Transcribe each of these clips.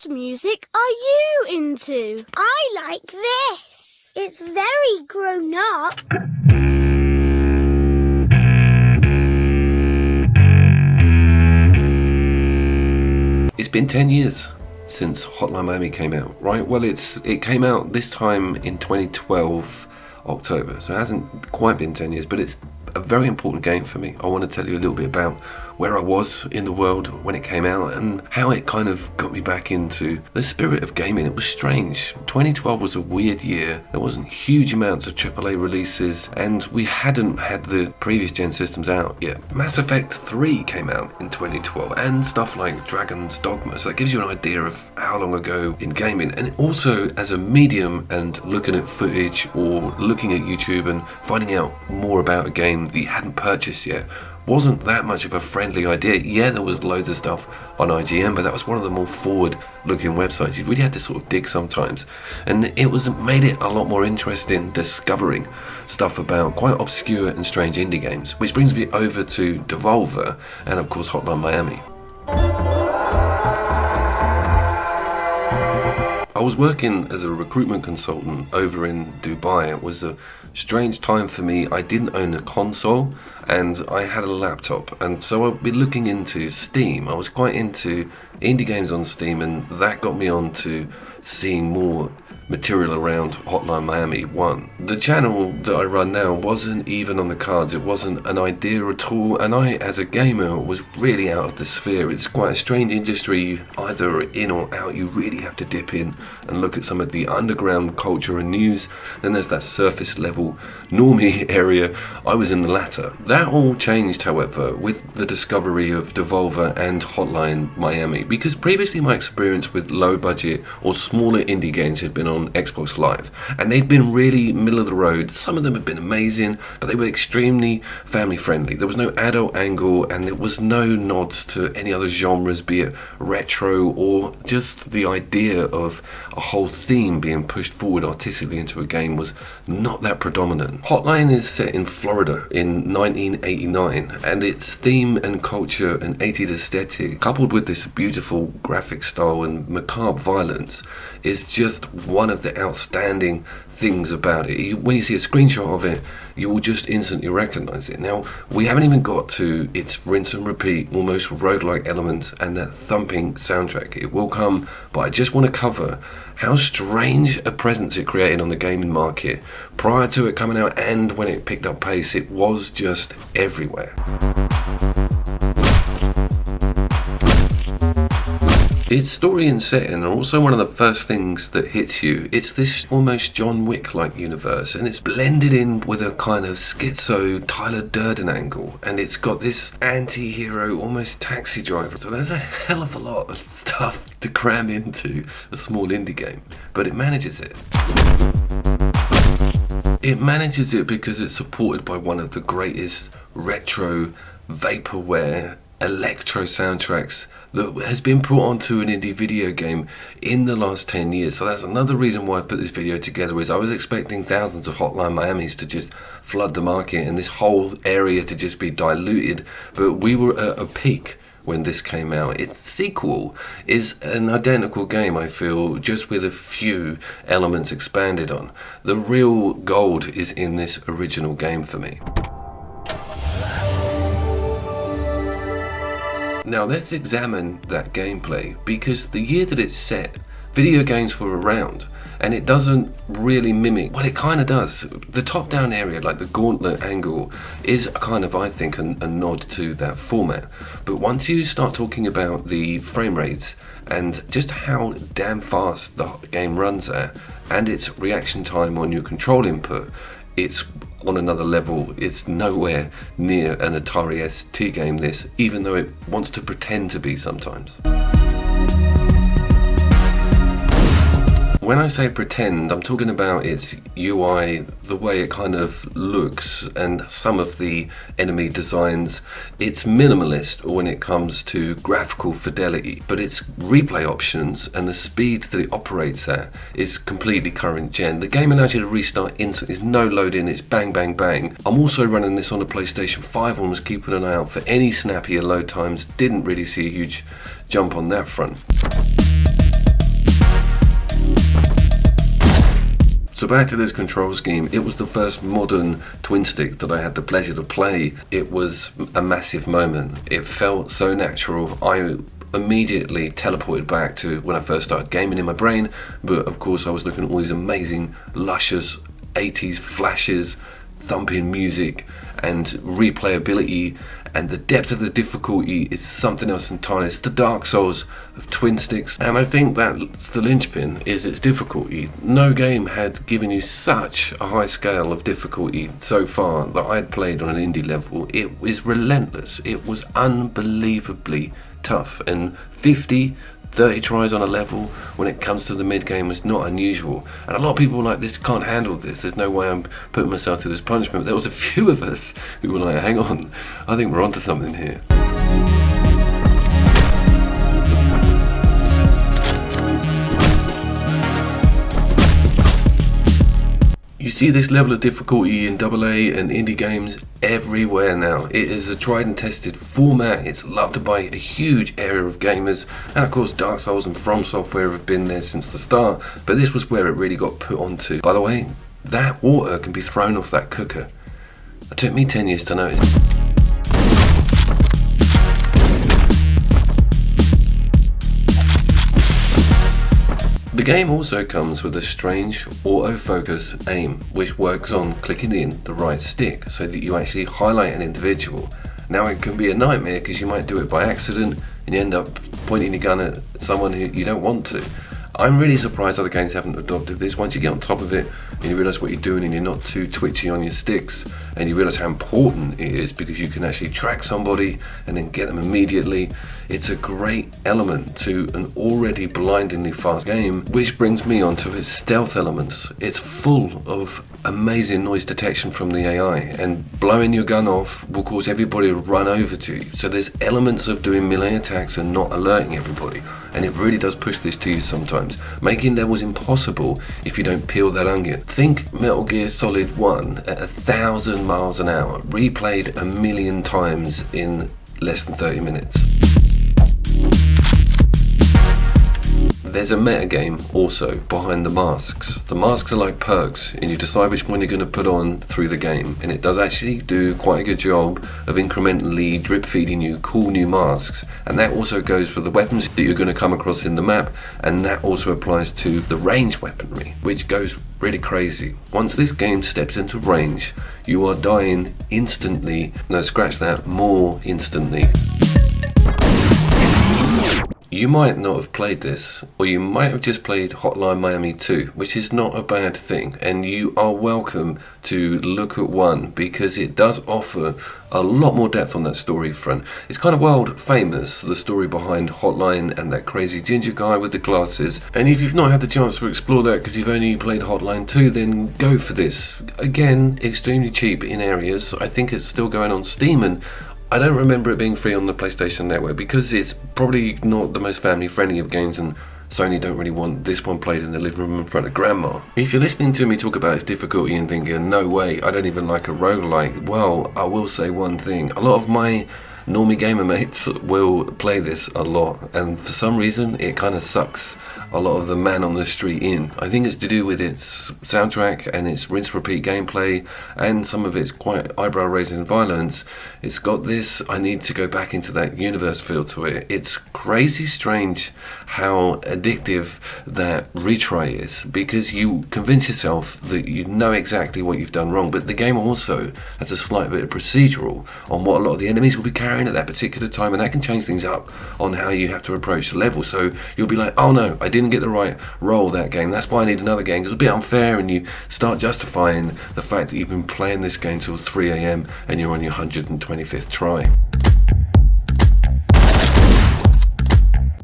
What music are you into? I like this. It's very grown up. It's been 10 years since Hotline Miami came out, right? Well, it came out this time in 2012 October, so it hasn't quite been 10 years, but it's a very important game for me. I want to tell you a little bit about where I was in the world when it came out and how it kind of got me back into the spirit of gaming. It was strange. 2012 was a weird year. There wasn't huge amounts of AAA releases and we hadn't had the previous gen systems out yet. Mass Effect 3 came out in 2012 and stuff like Dragon's Dogma, so that gives you an idea of how long ago in gaming. And also as a medium and looking at footage or looking at YouTube and finding out more about a game that you hadn't purchased yet wasn't that much of a friendly idea. Yeah, there was loads of stuff on IGN, but that was one of the more forward-looking websites. You really had to sort of dig sometimes, and made it a lot more interesting discovering stuff about quite obscure and strange indie games. Which brings me over to Devolver and of course Hotline Miami. I was working as a recruitment consultant over in Dubai. It was a strange time for me. I didn't own a console and I had a laptop, and so I'd be looking into Steam. I was quite into indie games on Steam, and that got me on to seeing more material around Hotline Miami 1. The channel that I run now wasn't even on the cards. It wasn't an idea at all, and I, as a gamer, was really out of the sphere. It's quite a strange industry, either in or out. You really have to dip in and look at some of the underground culture and news. Then there's that surface level normie area. I was in the latter. That all changed, however, with the discovery of Devolver and Hotline Miami, because previously my experience with low budget or smaller indie games had been on Xbox Live, and they'd been really middle of the road. Some of them had been amazing, but they were extremely family friendly. There was no adult angle and there was no nods to any other genres, be it retro or just the idea of a whole theme being pushed forward artistically into a game was not that predominant. Hotline is set in Florida in 1989, and its theme and culture and 80s aesthetic, coupled with this beautiful graphic style and macabre violence, is just one of the outstanding things about it. When you see a screenshot of it, you will just instantly recognize it. Now, we haven't even got to its rinse and repeat, almost roguelike elements and that thumping soundtrack. It will come, but I just want to cover how strange a presence it created on the gaming market. Prior to it coming out and when it picked up pace, it was just everywhere. Its story and setting are also one of the first things that hits you. It's this almost John Wick-like universe, and it's blended in with a kind of schizo Tyler Durden angle, and it's got this anti-hero, almost Taxi Driver. So there's a hell of a lot of stuff to cram into a small indie game, but it manages it. It manages it because it's supported by one of the greatest retro, vaporware, electro soundtracks that has been brought onto an indie video game in the last 10 years. So that's another reason why I put this video together, is I was expecting thousands of Hotline Miamis to just flood the market and this whole area to just be diluted, but we were at a peak when this came out. Its sequel is an identical game, I feel, just with a few elements expanded on. The real gold is in this original game for me. Now let's examine that gameplay, because the year that it's set, video games were around, and it doesn't really mimic, well, it kind of does. The top-down area, like the gauntlet angle, is kind of, I think, a nod to that format. But once you start talking about the frame rates and just how damn fast the game runs at, and its reaction time on your control input, it's on another level. It's nowhere near an Atari ST game, this, even though it wants to pretend to be sometimes. When I say pretend, I'm talking about its UI, the way it kind of looks, and some of the enemy designs. It's minimalist when it comes to graphical fidelity, but its replay options and the speed that it operates at is completely current gen. The game allows you to restart instantly. There's no load in, it's bang, bang, bang. I'm also running this on a PlayStation 5 and was keeping an eye out for any snappier load times. Didn't really see a huge jump on that front. back to this control scheme, it was the first modern twin stick that I had the pleasure to play. It was a massive moment. It felt so natural. I immediately teleported back to when I first started gaming in my brain, but of course I was looking at all these amazing, luscious 80s flashes, thumping music, and replayability, and the depth of the difficulty is something else entirely. It's the Dark Souls of twin sticks, and I think that's the linchpin, is its difficulty. No game had given you such a high scale of difficulty so far that I had played on an indie level. It was relentless. It was unbelievably tough, and 30 tries on a level when it comes to the mid game is not unusual, and a lot of people were like, this can't handle this, there's no way I'm putting myself through this punishment. But there was a few of us who were like, hang on, I think we're onto something here. You see this level of difficulty in AA and indie games everywhere now. It is a tried and tested format. It's loved by a huge area of gamers, and of course Dark Souls and From Software have been there since the start, but this was where it really got put onto. By the way, that water can be thrown off that cooker. It took me 10 years to notice. The game also comes with a strange autofocus aim, which works on clicking in the right stick so that you actually highlight an individual. Now it can be a nightmare because you might do it by accident and you end up pointing your gun at someone who you don't want to. I'm really surprised other games haven't adopted this. Once you get on top of it and you realise what you're doing and you're not too twitchy on your sticks, and you realise how important it is because you can actually track somebody and then get them immediately, it's a great element to an already blindingly fast game, which brings me on to its stealth elements. It's full of amazing noise detection from the AI, and blowing your gun off will cause everybody to run over to you. So there's elements of doing melee attacks and not alerting everybody, and it really does push this to you sometimes, making levels impossible if you don't peel that onion. Think Metal Gear Solid 1 at 1,000 miles an hour, replayed 1,000,000 times in less than 30 minutes. There's a metagame also behind the masks. The masks are like perks, and you decide which one you're going to put on through the game, and it does actually do quite a good job of incrementally drip feeding you cool new masks, and that also goes for the weapons that you're going to come across in the map, and that also applies to the range weaponry, which goes really crazy. Once this game steps into range, you are dying instantly. No, scratch that, more instantly. You might not have played this, or you might have just played Hotline Miami 2, which is not a bad thing, and you are welcome to look at one because it does offer a lot more depth on that story front. It's kind of world famous, the story behind Hotline and that crazy ginger guy with the glasses, and if you've not had the chance to explore that because you've only played Hotline 2, then go for this. Again, extremely cheap in areas. I think it's still going on Steam, and I don't remember it being free on the PlayStation Network because it's probably not the most family friendly of games, and Sony don't really want this one played in the living room in front of grandma. If you're listening to me talk about its difficulty and thinking, no way, I don't even like a roguelike, well, I will say one thing. A lot of my normie gamer mates will play this a lot, and for some reason it kind of sucks a lot of the man on the street in. I think it's to do with its soundtrack and its rinse repeat gameplay and some of its quite eyebrow raising violence. It's got this I need to go back into that universe feel to it. It's crazy strange how addictive that retry is, because you convince yourself that you know exactly what you've done wrong, but the game also has a slight bit of procedural on what a lot of the enemies will be carrying at that particular time, and that can change things up on how you have to approach the level. So you'll be like, oh no, I didn't get the right roll that game, that's why I need another game, because it's a bit unfair, and you start justifying the fact that you've been playing this game till 3 AM and you're on your 125th try.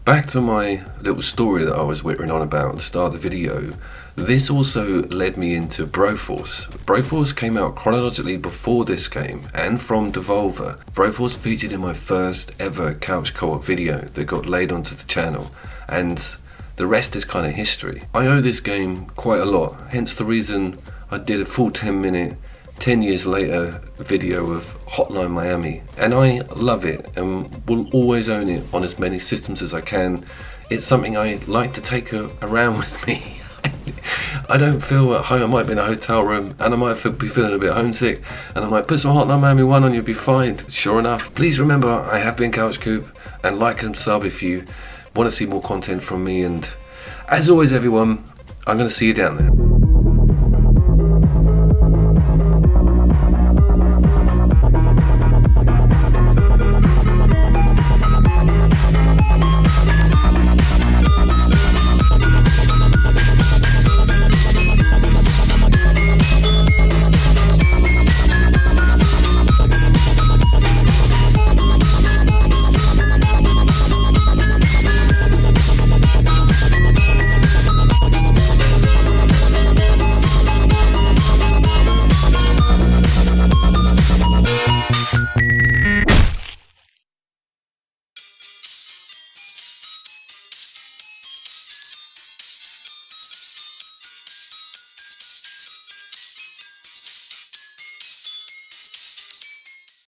Back to my little story that I was whittering on about at the start of the video. This also led me into Broforce. Broforce came out chronologically before this game and from Devolver. Broforce featured in my first ever couch co-op video that got laid onto the channel, and the rest is kind of history. I owe this game quite a lot, hence the reason I did a full 10-minute, 10 years later video of Hotline Miami, and I love it and will always own it on as many systems as I can. It's something I like to take around with me. I don't feel at home. I might be in a hotel room and I might be feeling a bit homesick, and I might put some Hotline Miami 1 on, you'll be fine. Sure enough. Please remember, I have been Couch Coop, and like and sub if you want to see more content from me. And as always, everyone, I'm going to see you down there.